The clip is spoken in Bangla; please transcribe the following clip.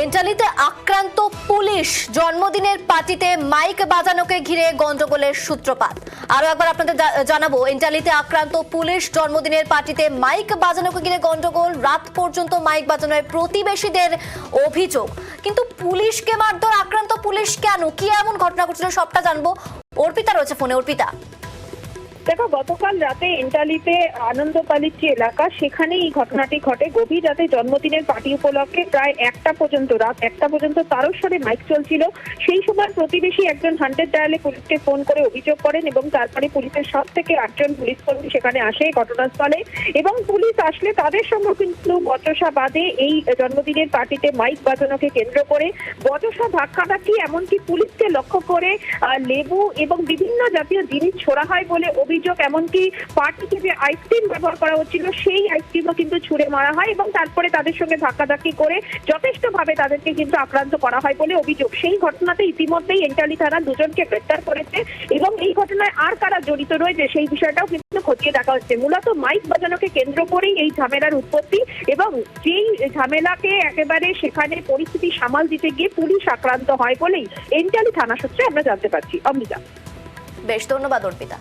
এন্টালিতে আক্রান্ত পুলিশ, জন্মদিনের পার্টিতে মাইক বাজানোকে ঘিরে গন্ডগোলের সূত্রপাত। আরো একবার আপনাদের জানাবো, এন্টালিতে আক্রান্ত পুলিশ, জন্মদিনের পার্টিতে মাইক বাজানোকে ঘিরে গন্ডগোল, রাত পর্যন্ত মাইক বাজানোয় প্রতিবেশীদের অভিযোগ। কিন্তু পুলিশকে মারধর, আক্রান্ত পুলিশ কেন, কি এমন ঘটনা ঘটছিল সবটা জানবো। অর্পিতা রয়েছে ফোনে। অর্পিতা, দেখো, গতকাল রাতে এন্টালিতে আনন্দপালিচি এলাকা, সেখানে এই ঘটনাটি ঘটে। গভীর রাতে জন্মদিনের পার্টি উপলক্ষে প্রায় রাত একটা পর্যন্ত তারস্বরে মাইক চলছিল। সেই সময় প্রতিবেশী একজন 100 ডায়ালে পুলিশকে ফোন করে অভিযোগ করেন এবং তারপরে পুলিশের 7 থেকে 8 জন পুলিশ কর্মী সেখানে আসে ঘটনাস্থলে। এবং পুলিশ আসলে তাদের সঙ্গে কিন্তু বচসা বাঁধে এই জন্মদিনের পার্টিতে মাইক বাজানোকে কেন্দ্র করে। বচসা, ধাক্কাধাক্কি, এমনকি পুলিশকে লক্ষ্য করে লেবু এবং বিভিন্ন জাতীয় জিনিস ছোড়া হয় বলে অভিযোগ। এমনকি পার্টিতে যে আইসক্রিম ব্যবহার করা হচ্ছিল সেই আইসক্রিমও কিন্তু ছুঁড়ে মারা হয় এবং তারপরে তাদের সঙ্গে ধাক্কাধাক্কি করে যথেষ্টভাবে তাদেরকে কিন্তু আক্রান্ত করা হয় বলে অভিযোগ। সেই ঘটনাতে ইতিমধ্যেই এন্টালি থানা 2 জনকে গ্রেফতার করেছে এবং এই ঘটনায় আর কারা জড়িত রয়েছে সেই বিষয়টাও কিন্তু খতিয়ে দেখা হচ্ছে। মূলত মাইক বাজানোকে কেন্দ্র করেই এই ঝামেলার উৎপত্তি এবং যেই ঝামেলাকে একেবারে সেখানে পরিস্থিতি সামাল দিতে গিয়ে পুলিশ আক্রান্ত হয় বলেই এন্টালি থানা সূত্রে আমরা জানতে পারছি। অমৃতা, বেশ ধন্যবাদ অর্পিতা।